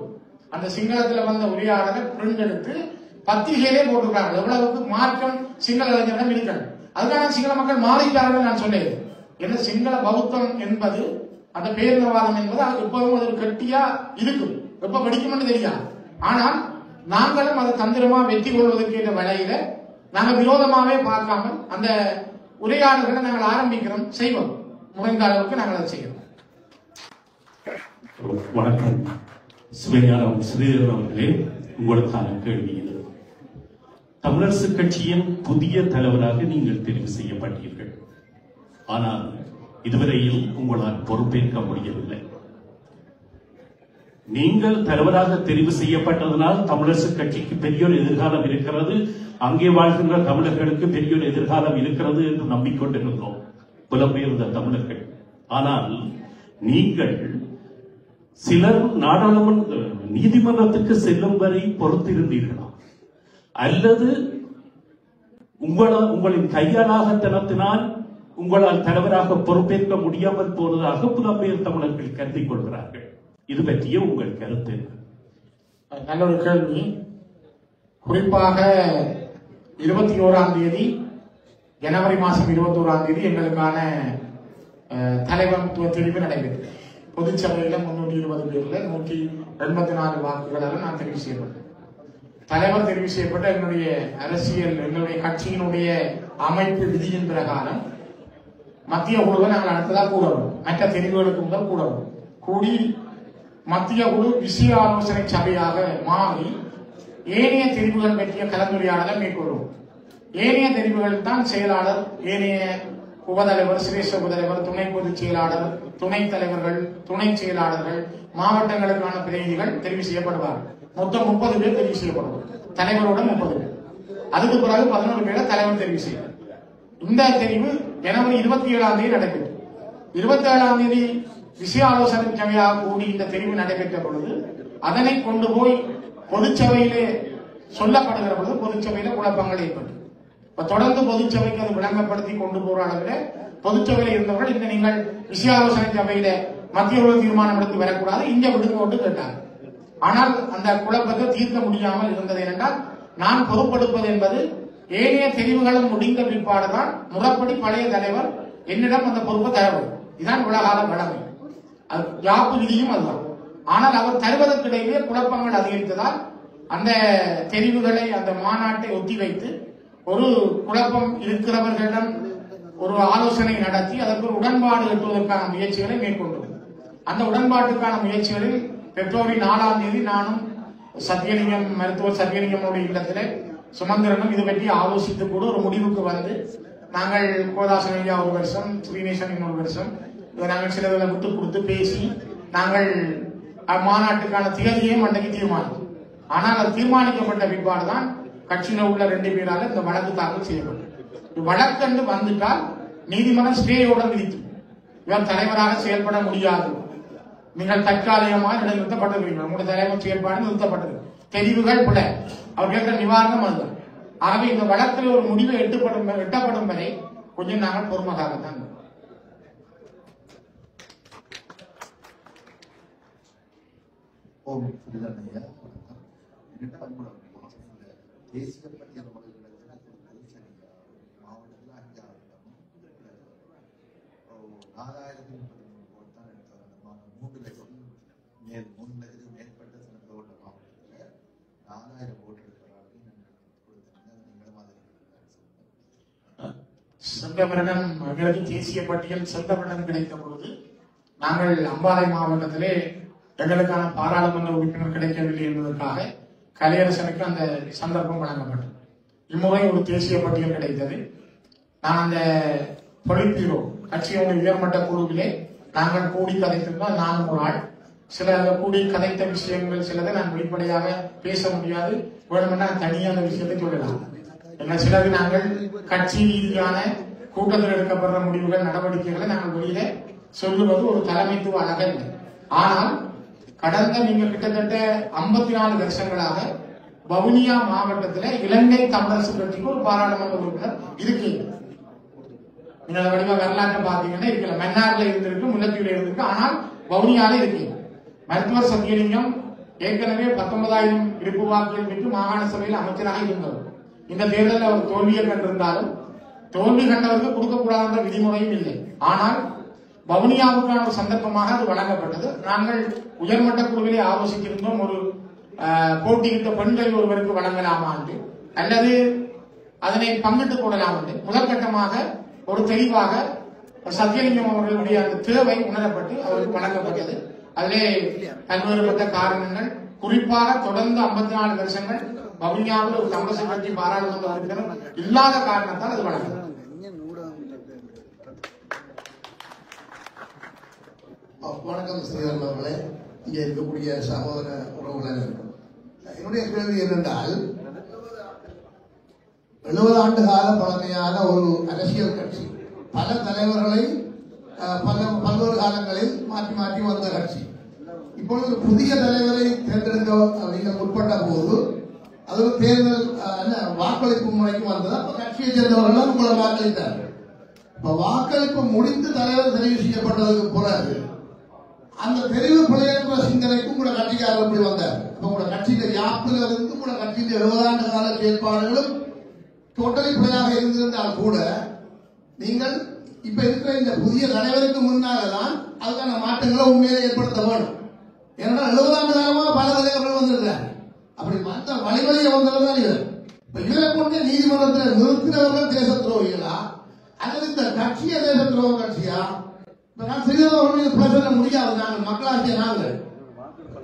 அந்த சிங்களத்துல வந்த உரையாடலை பிரிண்ட் எடுத்து பத்திரிகையிலே போட்டிருக்காங்க. எவ்வளவுக்கு மாற்றம் சிங்கள இளைஞர்கள் இருக்காங்க. அதுக்கான சிங்கள மக்கள் மாறிட்டார்கள் நான் சொன்னேன். ஏன்னா சிங்கள பௌத்தம் என்பது அந்த பேரினவாதம் என்பது அது எப்பவும் அது கட்டியா இருக்கும், எப்ப படிக்கும்னு தெரியாது. ஆனால் நாங்களும் அதை தந்திரமா வெற்றி கொள்வதற்கு வழியில நாங்க விரோதமாவே பார்க்காம அந்த உரையாடல்களை நாங்கள் ஆரம்பிக்கிறோம், செய்வோம். முடிந்த அளவுக்கு நாங்கள் அதை செய்வோம். வணக்கம். சிவஞானம் ஸ்ரீதரன் அவர்களே, உங்களுக்கான கேள்வி இது. தமிழரசு கட்சியின் புதிய தலைவராக நீங்கள் தெரிவு செய்யப்பட்டீர்கள். ஆனால் இதுவரையில் உங்களால் பொறுப்பேற்க முடியவில்லை. நீங்கள் தலைவராக தெரிவு செய்யப்பட்டதனால் தமிழரசு கட்சிக்கு பெரியோர் எதிர்காலம் இருக்கிறது, அங்கே வாழ்கின்ற தமிழர்களுக்கு பெரியோர் எதிர்காலம் இருக்கிறது என்று நம்பிக்கொண்டிருந்தோம் புலம்பெயர்ந்த தமிழர்கள். ஆனால் நீங்கள் சிலர் நாடாளுமன்ற நீதிமன்றத்துக்கு செல்லும் வரை பொறுத்திருந்தீர்களா, அல்லது உங்களின் கையாளாகத்தனத்தினால் உங்களால் தலைவராக பொறுப்பேற்க முடியாமல் போனதாக புலம்பெயர் தமிழர்கள் கருதிக் கொள்கிறார்கள். இது பற்றிய உங்கள் கருத்து? நல்ல ஒரு கேள்வி. குறிப்பாக 21ஆம் தேதி ஜனவரி மாதம் 21ஆம் தேதி எங்களுக்கான தலைவர்த்துவ தெரிவு நடைபெற்றது. பொதுச்சபையில 320 பேர்ல 184 வாக்குகளால் நான் தெரிவு செய்யப்பட்டேன். தலைவர் தெரிவு செய்யப்பட்ட என்னுடைய அரசியல் எங்களுடைய கட்சியினுடைய அமைப்பு விதியின் பிரகாரம் மத்திய குழுவை நாங்கள் அடுத்ததாக கூடவும் மற்ற தெரிவுகளுக்கு முதல் கூடவும் கூடி மத்திய குழு விஷய ஆலோசனை சபையாக மாறி ஏனைய தெரிவுகள் பற்றிய கலந்துரையாடலை மேற்கொள்ளும். ஏனைய தெரிவுகள் தான் செயலாளர், ஏனைய உபதலைவர், சிரேஷ்ட உபதலைவர், துணை பொதுச் செயலாளர், துணைத் தலைவர்கள், துணை செயலாளர்கள், மாவட்டங்களுக்கான பிரதிநிதிகள் தெரிவு செய்யப்படுவார்கள். மொத்தம் 30 பேர் தெரிவு செய்யப்படுவார். தலைவரோட 30 பேர். அதுக்கு பிறகு 11 பேரை தலைவர் தெரிவு செய்வார். இந்த தெரிவு ஜனவரி 27ஆம் தேதி நடைபெற்றது. 27ஆம் தேதி விஷய ஆலோசனை சபையாக கூடி இந்த தெரிவு நடைபெற்ற பொழுது அதனை கொண்டு போய் பொதுச்சபையிலே சொல்லப்படுகிற பொழுது பொதுச்சபையில குழப்பங்கள் ஏற்பட்டது. தொடர்ந்து பொதுச்சபைக்கு அது விளங்கப்படுத்தி கொண்டு போற அளவில் பொதுச்சபையில் இருந்தவர்கள் இந்த நீங்கள் விஷய ஆலோசனை சபையில மத்திய குழு தீர்மானம் எடுத்து வரக்கூடாது, இங்க விடுங்க கேட்டார். ஆனால் அந்த குழப்பத்தை தீர்க்க முடியாமல் இருந்தது. என்றால் நான் பொறுப்பெடுப்பது என்பது ஏனைய தெரிவுகளும் முடிந்த பிற்பாடுதான் முறைப்படி பழைய தலைவர் என்னிடம் அந்த பொறுப்பை தரவும். இதுதான் உலகால வளமை, யாப்பு விதியும் அதுதான். ஆனால் அவர் தருவதற்கிடையே குழப்பங்கள் அதிகரித்ததால் அந்த தெரிவுகளை அந்த மாநாட்டை ஒத்திவைத்து ஒரு குழப்பம் இருக்கிறவர்களிடம் ஒரு ஆலோசனை நடத்தி அதற்கு ஒரு உடன்பாடு எட்டுவதற்கான முயற்சிகளை மேற்கொண்டோம். அந்த உடன்பாட்டுக்கான முயற்சிகளில் பிப்ரவரி 4ஆம் தேதி நானும் சத்தியலிங்கம் மருத்துவர் சத்தியலிங்கமுடைய இல்லத்திலே சுமந்திரனும் இது பற்றி ஆலோசித்து கூட ஒரு முடிவுக்கு வந்து நாங்கள் கோதாசன் ஐயா ஒரு வருஷம், ஸ்ரீநேசன் இன்னொரு வருஷம், நாங்கள் சிலர்களை விட்டு கொடுத்து பேசி நாங்கள் மாநாட்டுக்கான தேதியையும் அன்றைக்கு தீர்மானித்தோம். ஆனால் அது தீர்மானிக்கப்பட்ட பிற்பாடுதான் கட்சியில உள்ள 2 பேரால இந்த வழக்கு தாக்கல் செய்யப்பட்டது. வழக்கு வந்துட்டால் நீதிமன்றம் ஸ்டேயோட விதித்து இவர் தலைவராக செயல்பட முடியாது, நீங்கள் தற்காலிகமாக நிறுத்தப்பட்டிருக்கிறீர்கள், உங்களுடைய தலைவர் செயல்பாடு நிறுத்தப்பட்டது, தெரிவுகள் பிழை, அவர் கேட்கிற நிவாரணம் அதுதான். ஆகவே இந்த வழக்கில் ஒரு முடிவு எட்டப்படும் வரை கொஞ்சம் நாங்கள் பொறுமையாகத்தான். தேசிய பட்டியல் மாவட்டத்தில் 4033 ஓட்டு தான் எடுத்தாங்க. 3 லட்சத்துக்கு மேற்பட்ட சிறந்த ஓட்ட மாவட்டத்தில் 4000 ஓட்டு எடுக்கிறார்கள். சென்ற வருடம் எங்களுக்கு தேசிய பட்டியல் சென்ற வருடம் கிடைத்த பொழுது நாங்கள் அம்பாறை மாவட்டத்திலே எங்களுக்கான பாராளுமன்ற உறுப்பினர் கிடைக்கவில்லை என்பதற்காக கலையரசனுக்கு அந்த சந்தர்ப்பம் வழங்கப்பட்டது. இம்முறை ஒரு தேசிய பட்டியல் கிடைத்தது. நான் அந்த பொலிட்பீரோ கட்சியோட உயர்மட்ட குழுவிலே நாங்கள் கூடி கதைத்திருந்தோம். நானும் ஒரு ஆள். சில கூடி கதைத்த விஷயங்கள் சிலதை நான் வெளிப்படையாக பேச முடியாது, வேணுமென்னா தனியாக அந்த விஷயத்தை சொல்லலாம். என்ன சிலது நாங்கள் கட்சி ரீதியான கூட்டத்தில் எடுக்கப்படுற முடிவுகள் நடவடிக்கைகளை நாங்கள் வெளியில சொல்லுவது ஒரு தலைமைத்துவ அழகல்ல. ஆனால் கடந்த நீங்க கிட்டத்தட்ட 54 வருஷங்களாக வவுனியா மாவட்டத்தில் இலங்கை தமிழரசு கட்சிக்கு ஒரு பாராளுமன்ற உறுப்பினர் இருக்கு. நீங்க அதை வடிவ வரலாற்றை பாத்தீங்கன்னா இருக்கல. மன்னார்ல இருந்திருக்கு, முல்லைத்தீவுல இருந்திருக்கு, ஆனால் வவுனியால இருக்கு. மருத்துவர் சத்தியலிங்கம் ஏற்கனவே 19,000 இருப்பு வாக்குகள் பெற்று மாகாண சபையில் அமைச்சராக இருந்தவர். இந்த தேர்தலில் அவர் தோல்வியை கண்டிருந்தாலும் தோல்வி கண்டவருக்கு கொடுக்கக்கூடாத விதிமுறையும் இல்லை. ஆனால் வவுனியாவுக்கான ஒரு சந்தர்ப்பமாக அது வழங்கப்பட்டது. நாங்கள் உயர்மட்ட குழுவிலே ஆலோசித்திருந்தோம், ஒரு போட்டியிட்ட பெண்கள் ஒருவருக்கு வழங்கலாமா என்று, அல்லது அதனை பங்கிட்டுக் கொள்ளலாம் என்று. முதற்கட்டமாக ஒரு தெளிவாக சத்தியலிங்கம் அவர்களுடைய அந்த தேவை உணரப்பட்டு அவருக்கு வழங்கப்பட்டது. அதிலே பல்வேறுபட்ட காரணங்கள், குறிப்பாக தொடர்ந்து 54 வருஷங்கள் வவுனியாவில் ஒரு தமிழரசு கட்சி பாராளுமன்ற உறுப்பினர் இல்லாத காரணத்தால் அது வழங்கப்பட்டது. வணக்கம் ஸ்ரீதரன் அவர்களே, இங்கே இருக்கக்கூடிய சகோதர உறவுகளே, என்னுடைய கேள்வி என்னென்றால் 70 ஆண்டு கால பழமையான ஒரு அரசியல் கட்சி, பல தலைவர்களை பல்வேறு காலங்களில் மாற்றி மாற்றி வந்த கட்சி. இப்பொழுது புதிய தலைவரை தேர்ந்தெடுக்க நீங்கள் முற்பட்ட போது அது ஒரு தேர்தல் வாக்களிப்பு முறைக்கு வந்தது. அப்ப கட்சியை சேர்ந்தவர்கள் உங்களை வாக்களித்தார்கள். இப்ப வாக்களிப்பு முடிந்து தலைவர் தெரிவு செய்யப்பட்டதுக்கு பிறகு அந்த தெரிவு பிள்ளையற்ற சிந்தனைக்கும் உங்களோட கட்சிக்காரர் எப்படி வந்தார்? உங்களோட கட்சியில யாப்பில் இருந்து உங்களோட கட்சியின் 70 ஆண்டு கால செயற்பாடுகளும் டோட்டலி பிள்ளையாக இருந்திருந்தால் கூட நீங்கள் இப்ப இருக்கிற இந்த புதிய தலைவருக்கு முன்னால்தான் அதுக்கான மாற்றங்களை உண்மையிலே ஏற்படுத்த வேண்டும். ஏன்னா 70 ஆண்டு காலமாக பல தலைவர்கள் வந்திருக்கிறார். அப்படி மற்ற வழிவழியை வந்ததுதான் இவர். இப்ப இவரை கொண்டு நீதிமன்றத்தில் நிறுத்தினவர்கள் தேச துரோகிகளா அல்லது இந்த கட்சிய தேச துரோக கட்சியா? நான் செய்தவர்களுடைய பிரச்சனை முடியாது. நாங்கள் மக்களாகிய நாங்கள்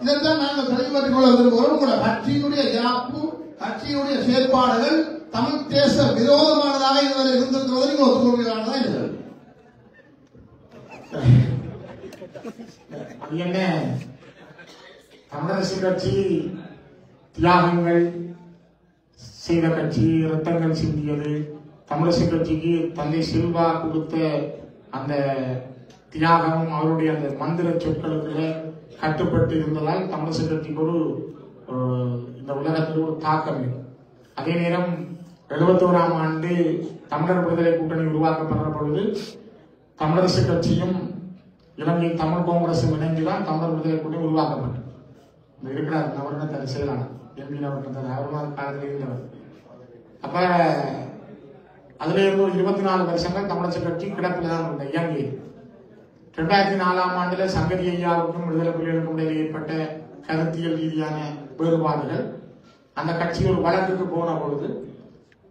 இதைத்தான் நாங்கள் தெளிவுபடுத்திக் கொள்ள விரும்புகிறோம். கூட கட்சியினுடைய யாப்பு, கட்சியினுடைய செயற்பாடுகள் தமிழ் தேச விரோதமானதாக இதுவரை இருந்திருக்கிறது நீங்க ஒத்துக்கொள்கிறானதான் இது. என்ன தமிழரசு கட்சி தியாகங்கள் செய்த கட்சி, ரத்தங்கள் சிந்தியது. தமிழரசு கட்சிக்கு தந்தை செல்வா கொடுத்த அந்த தியாகமும் அவருடைய அந்த மந்திர சொற்களுக்கு கட்டுப்பட்டு இருந்ததால் தமிழரசு கட்சிக்கு ஒரு இந்த உலகத்தில் ஒரு தாக்கம் இருக்கும். அதே நேரம் 71ஆம் ஆண்டு தமிழர் விடுதலை கூட்டணி உருவாக்கப்படுற பொழுது தமிழரசு கட்சியும் இலங்கை தமிழ் காங்கிரசும் இணைந்துதான் தமிழர் விடுதலை கூட்டணி உருவாக்கப்பட்டது. இந்த இருக்கிறார் நவரத்ன செயலாளர் எம்பி நவரத்ன அவர் காலத்தில் இருந்தவர். அப்ப அதுல இருந்து ஒரு 24 வருஷங்கள் தமிழரசு கட்சி கிடப்பில் தான் இருந்த இயங்கியது. 2004ஆம் ஆண்டுல சங்கரி ஐயாவுக்கும் விடுதலை புலிகளுக்கும் இடையே ஏற்பட்ட கருத்தியல் ரீதியான வேறுபாடுகள், அந்த கட்சி ஒரு வழக்குக்கு போன பொழுது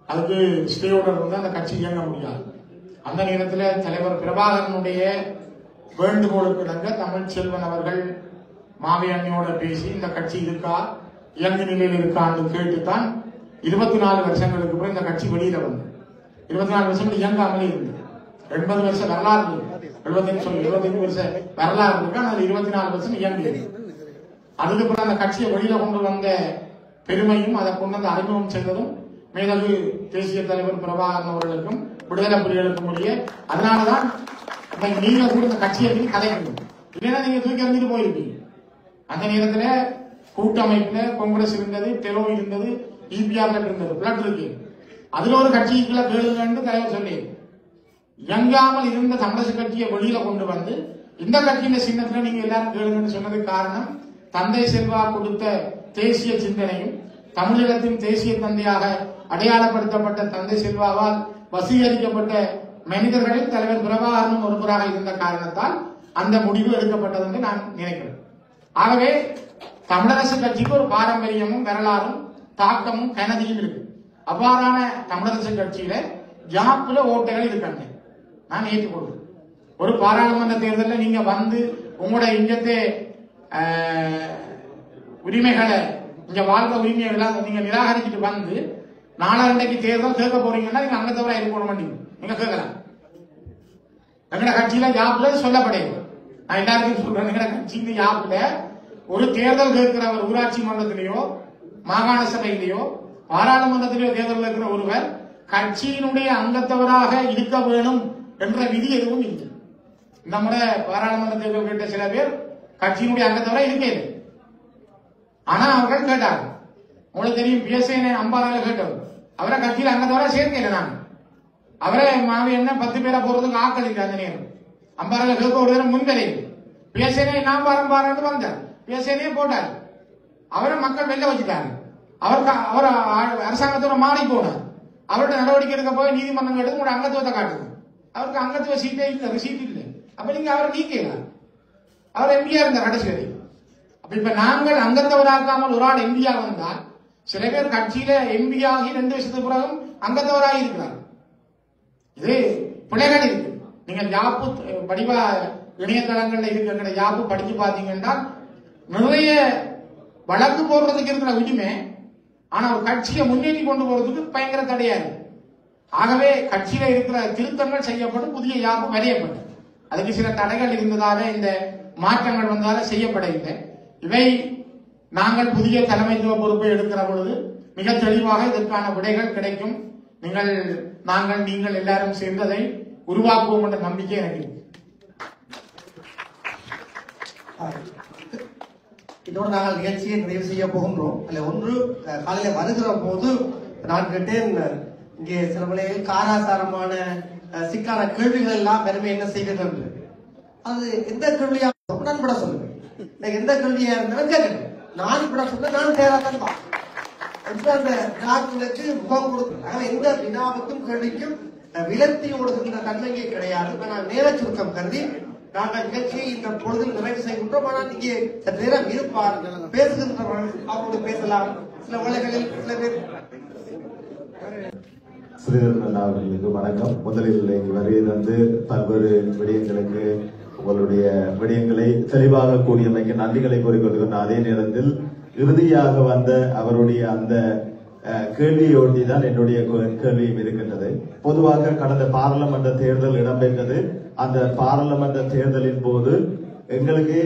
அதுக்கு ஸ்டேயோட இருந்து அந்த கட்சி இயங்க முடியாது. அந்த நேரத்தில் தலைவர் பிரபாகரனுடைய வேண்டுகோளுக்கு இணங்க தமிழ்ச்செல்வன் அவர்கள் மாவையண்ணியோட பேசி இந்த கட்சி இருக்கா, இயங்கு நிலையில் இருக்கான்னு கேட்டுத்தான் 24 வருஷங்களுக்கு பிறகு இந்த கட்சி வெளியில வந்தது. 24 வருஷங்கள் இயங்காமலே இருந்தது. 80 வருஷம் வரலாறு இருக்கு, 75 வருஷம் வரலாறு இருக்கு. ஆனால் 24 வருஷம் இயங்கியது. அதுக்கு பிறகு அந்த கட்சியை வெளியில கொண்டு வந்த பெருமையும் அதை கொண்டு வந்து அறிமுகம் செய்ததும் மேலகு தேசிய தலைவர் பிரபாகரன் அவர்களுக்கும் விடுதலை புலிகளுக்கும் உரிய. அதனாலதான் நீங்க கூட இந்த கட்சியை கலைக்கணும், இல்லைன்னா நீங்க தூக்கி எறிஞ்சிட்டு போயிருக்கீங்க. அந்த நேரத்துல கூட்டமைப்புல காங்கிரஸ் இருந்தது, தெலோ இருந்தது, இபிஆர் இருந்தது, பிளட் இருக்கு. அதுல ஒரு கட்சிக்குள்ள கேளுங்கன்னு தலைவர் சொல்லி இயங்காமல் இருந்த தமிழரசு கட்சியை வெளியில கொண்டு வந்து இந்த கட்சியில சின்னத்துல நீங்க எல்லாரும் கேளுங்கன்னு சொன்னதுக்கு காரணம் தந்தை செல்வா கொடுத்த தேசிய சிந்தனையும் தமிழகத்தின் தேசிய தந்தையாக அடையாளப்படுத்தப்பட்ட தந்தை செல்வாவால் வசீகரிக்கப்பட்ட மனிதர்களில் தலைவர் பிரபாகரனும் ஒருவராக இருந்த காரணத்தால் அந்த முடிவு எடுக்கப்பட்டது என்று நான் நினைக்கிறேன். ஆகவே தமிழரசு கட்சிக்கு ஒரு பாரம்பரியமும் வரலாறும் தாக்கமும் கனதியும் இருக்கு. அவ்வாறான தமிழரசு கட்சியில ஜாப்புல ஓட்டைகள் இருக்காங்க, நான் ஏற்றுக்கொள்றேன். ஒரு பாராளுமன்ற தேர்தலில் நீங்க வந்து உங்களோட இங்கத்தை உரிமைகளை, இங்க வாழ்ந்த உரிமைகளை நீங்க நிராகரிச்சுட்டு வந்து நாளைக்கு தேர்தல் கேட்க போறீங்கன்னா நீங்க அங்க தவிர இருக்க மாட்டீங்க. நீங்க கேட்கலாம். எங்கட கட்சியில ஜாப்ல சொல்லப்படுது, நான் எல்லாருக்கும் சொல்றேன், எங்கட கட்சியின் ஜாப்ல ஒரு தேர்தல் கேட்கிற ஒரு ஊராட்சி மன்றத்திலேயோ மாகாண சபையிலேயோ பாராளுமன்றத்திலேயோ தேர்தல் இருக்கிற ஒருவர் கட்சியினுடைய அங்கத்தவராக இருக்க வேணும் என்ற விதி எதுவும் இல்லை. நம்மள பாராளுமன்ற தேர்தல் கேட்ட சில பேர் கட்சியினுடைய அங்கத்தவரை இருக்கேன். ஆனா அவர்கள் கேட்டார்கள். உங்களுக்கு தெரியும், பிஎஸ்ஐ அம்பாதால கேட்டவர் அவரை கட்சியில் அங்கத்தவரை சேர்க்கல. நான் அவரை மாவி என்ன 10 பேரை போறதுக்கு ஆக்கள் இல்லை. அந்த நேரம் அம்பாதால கேட்க ஒரு நேரம் முன்வரையில் பிஎஸ்ஐ நான் பாருன்னு வந்தார். பிஎஸ்ஐ போட்டார். அவரை மக்கள் வெளில வச்சுட்டாங்க. அவர் அரசாங்கத்தோட மாறி போனார். அவரோட நடவடிக்கை எடுக்க போய் நீதிமன்றம் எடுத்து உங்களோட அங்கத்துவத்தை காட்டுது. அவருக்கு அங்கத்துவ சீட்டே இல்லை, ரிசீட் இல்லை. அப்ப நீங்க அவரை நீக்கலாம். அவர் எம்பியா இருந்தார் கடைசி வரை. அப்ப இப்ப நாங்கள் அங்கத்தவராக்காமல் ஒரு ஆள் எம்பியா வந்தால், சில பேர் கட்சியில எம்பி ஆகி 2 வருஷத்துக்கு பிறகும் அங்கத்தவராக இருக்கிறார். இது பிள்ளைகள் இருக்கு. நீங்க யாப்பு படிவா இணையதளங்கள்ல இருக்கிற யாப்பு படிச்சு பாத்தீங்கன்னா நிறைய வழக்கு போடுறதுக்கு இருக்கிற உரிமை, ஆனா ஒரு கட்சியை முன்னேற்றி கொண்டு போறதுக்கு பயங்கர தடையா இருக்கு. ஆகவே கட்சியில இருக்கிற திருத்தங்கள் செய்யப்படும், புதிய யாப்பு வரையப்படும். அதுக்கு சில தடைகள் இருந்ததால இந்த மாற்றங்கள் வந்தால செய்யப்படவில்லை. இவை நாங்கள் புதிய தலைமைத்துவ பொறுப்பை எடுக்கிற பொழுது மிக தெளிவாக இதற்கான விடைகள் கிடைக்கும். நீங்கள் எல்லாரும் சேர்ந்ததை உருவாக்குவோம் என்ற நம்பிக்கை எனக்கு இருக்கு. இதோடு நாங்கள் நிகழ்ச்சியை நிறைவு செய்ய போகின்றோம். அல்ல ஒன்று, காலையில வருகிற போது நான் கேட்டேன், இங்கே சில வேளையில் காராசாரமான சிக்கான கேள்விகள் எல்லாம் பெருமை என்ன செய்கிறது என்று. அது எந்த கேள்வியா நான் கூட சொல்லுவேன். எந்த கேள்வியா இருந்தாலும் கேட்கிறேன். நான் கூட சொல்ல நான் தேராதான் அந்த வினாக்களுக்கு முகம் கொடுக்கிறேன். எந்த வினாவுக்கும் கேள்விக்கும் விலத்தி கொடுக்கின்ற தன்மையே கிடையாது. ஆனால் நேர சுருக்கம் கருதி நாங்கள் நிகழ்ச்சியை இந்த பொழுதில் நிறைவு செய்கின்றோம். ஆனால் இங்கே சற்று நேரம் இருப்பார்கள், பேசுகின்றவர்கள் அவரோடு பேசலாம். சில வேளைகளில் சில பேர். ஸ்ரீதரன் அவர்களுக்கு வணக்கம். முதலில் வருகை தந்து பல்வேறு விடயங்களுக்கு உங்களுடைய விடயங்களை தெளிவாக கூடியமைக்கு நன்றிகளை கூறிக்கொள்கின்ற அதே நேரத்தில் இறுதியாக வந்த அவருடைய அந்த கேள்வியொட்டிதான் என்னுடைய கேள்வியும் இருக்கின்றது. பொதுவாக கடந்த பாராளுமன்ற தேர்தல் இடம்பெற்றது. அந்த பாராளுமன்ற தேர்தலின் போது எங்களுக்கே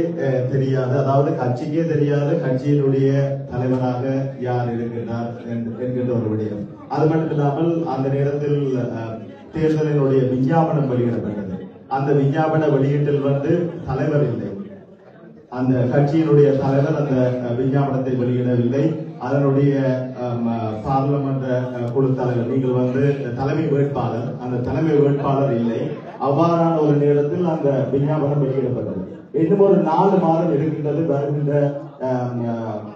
தெரியாது, அதாவது கட்சிக்கே தெரியாது கட்சியினுடைய தலைவராக யார் இருக்கின்றார் என்கின்ற ஒரு விடயம். அது மட்டும் இல்லாமல் அந்த நேரத்தில் தேர்தலினுடைய விஞ்ஞாபனம் வெளியிடப்பட்டது. அந்த விஞ்ஞாபன வெளியீட்டில் தலைவர் இல்லை, அந்த கட்சியினுடைய தலைவர் அந்த விஞ்ஞாபனத்தை வெளியிடவில்லை. அதனுடைய பாராளுமன்ற குழு தலைவர், நீங்கள் தலைமை வேட்பாளர், அந்த தலைமை வேட்பாளர் இல்லை. அவ்வாறான ஒரு நேரத்தில் அந்த விஞ்ஞாபனம் வெளியிடப்பட்டது. இன்னும் ஒரு 4 மாதம் இருக்கின்றது. வருகின்ற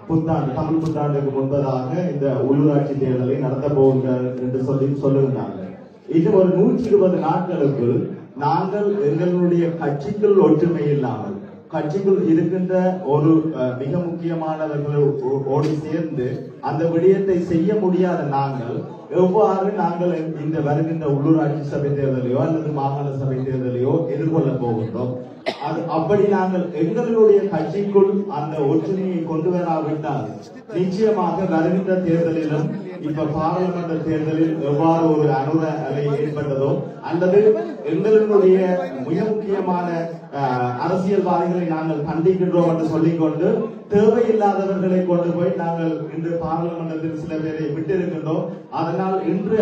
புத்தாண்டு, தமிழ் புத்தாண்டுக்கு முன்பதாக இந்த உள்ளூராட்சி தேர்தலை நடத்த போகின்றார் என்று சொல்லுகின்றார்கள். இன்னும் ஒரு 120 நாட்களுக்குள் நாங்கள் எங்களுடைய கட்சிக்குள் ஒற்றுமை இல்லாமல், கட்சிக்குள் இருக்கின்ற ஒரு மிக முக்கியமானவர்களோடு சேர்ந்து அந்த விடயத்தை செய்ய முடியாத நாங்கள் எவ்வாறு நாங்கள் இந்த வருகின்ற உள்ளூராட்சி சபை தேர்தலையோ அல்லது மாகாண சபை தேர்தலையோ எதிர்கொள்ள போகின்றோம்? அப்படி நாங்கள் எங்களுடைய கட்சிக்குள் அந்த ஒற்றுமையை கொண்டு வராவிட்டால் நிச்சயமாக வருகின்ற தேர்தலிலும் இப்ப பாராளுமன்ற தேர்தலில் எவ்வாறு ஒரு அனுர அலை ஏற்பட்டதோ அல்லது எங்களுடைய மிக முக்கியமான அரசியல்வாதிகளை நாங்கள் கண்டிக்கின்றோம் என்று சொல்லிக்கொண்டு தேவையில்லாதவர்களை கொண்டு போய் நாங்கள் இன்று பாராளுமன்றத்தில் சில பேரை விட்டிருக்கின்றோம். அதனால் இன்று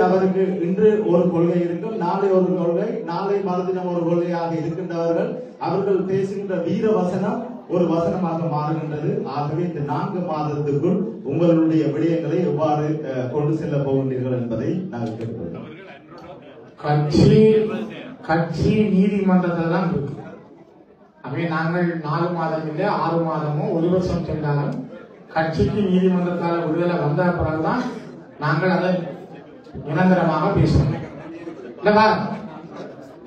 ஒரு கொள்கை இருக்கும், நாளை ஒரு கொள்கை, நாளை மறுதினம் ஒரு கொள்கையாக இருக்கின்றவர்கள் அவர்கள் பேசுகின்ற வீர வசனம் ஒரு வசனமாக மாறுகின்றது. ஆகவே இந்த 4 மாதத்துக்குள் உங்களுடைய விடயங்களை எவ்வாறு கொண்டு செல்ல போகின்றீர்கள் என்பதை நாங்கள் கேட்கிறோம். கட்சி நீதிமன்றத்தில் தான் இருக்கு. அவை நாங்கள் 4 மாதம் இல்லை 6 மாதமோ 1 வருஷம் சென்றாலும் கட்சிக்கு நீதிமன்றத்தால் விடுதலை வந்த பிறகுதான் நாங்கள் அதை நிரந்தரமாக பேசுவோம். இல்லவா?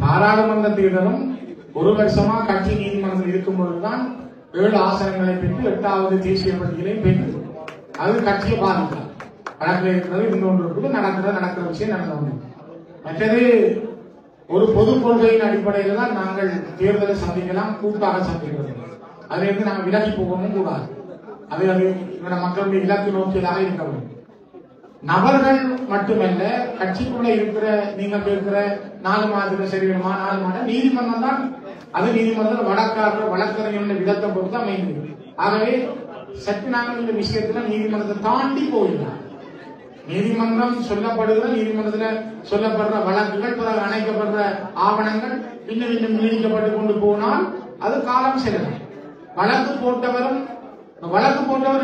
பாராளுமன்ற தேர்தலும் 1 வருஷமா கட்சி நீதிமன்றத்தில் இருக்கும் பொழுதுதான் 7 ஆசனங்களை பெற்று 8வது தேசிய பட்டியலையும் பெற்று அது கட்சியை பாதிக்கிறார். வழக்கில் இருக்கிறது இன்னொன்று இருக்குது, நடக்கிற விஷயம் நடந்தது. மற்றது ஒரு பொது கொள்கையின் அடிப்படையில் தான் நாங்கள் தேர்தலை சந்திக்கலாம், கூட்டாக சந்திக்கிறோம். அதுல இருந்து நாங்கள் விலகி போகவும் கூடாது. அது மக்களுடைய இலக்கு நோக்கியதாக இருக்க வேண்டும். நபர்கள் மட்டுமல்ல, கட்சிக்குள்ள இருக்கிற நீங்கள் இருக்கிற 4 மாதத்துக்கு சரிவிடுமா 4 மாதம் நீதிமன்றம் தான். அது நீதிமன்றம் வழக்கறிஞருடைய விதத்தை பொறுத்து அமைந்தது. ஆகவே சற்று நாங்கள் இந்த விஷயத்துல நீதிமன்றத்தை தாண்டி போயிடலாம். நீதிமன்றம் சொல்லப்படுகிற நீதிமன்றத்தில் சொல்லப்படுற வழக்குகள், பிறகு அணைக்கப்படுற ஆவணங்கள் இன்னும் நீடிக்கப்பட்டு கொண்டு போனால் அது காலம் செல்லலாம். வழக்கு போட்டவர்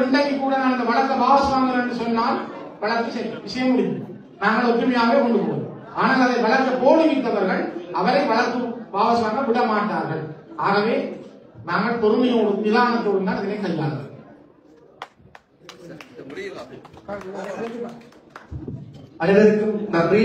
இன்றைக்கு கூட நான் அந்த வழக்கை வாபஸ் வாங்குறேன்னு சொன்னால் வழக்கு சரி விஷயம் முடியும், நாங்கள் ஒற்றுமையாகவே கொண்டு போவோம். ஆனால் அதை வழக்கை போடுவித்தவர்கள் அவரை வழக்கு வாபஸ் வாங்க விட மாட்டார்கள். ஆகவே நாங்கள் பொறுமையோடு நிதானத்தோடு தான் இதனை கையாளுவோம். அனைவருக்கும் நன்றி.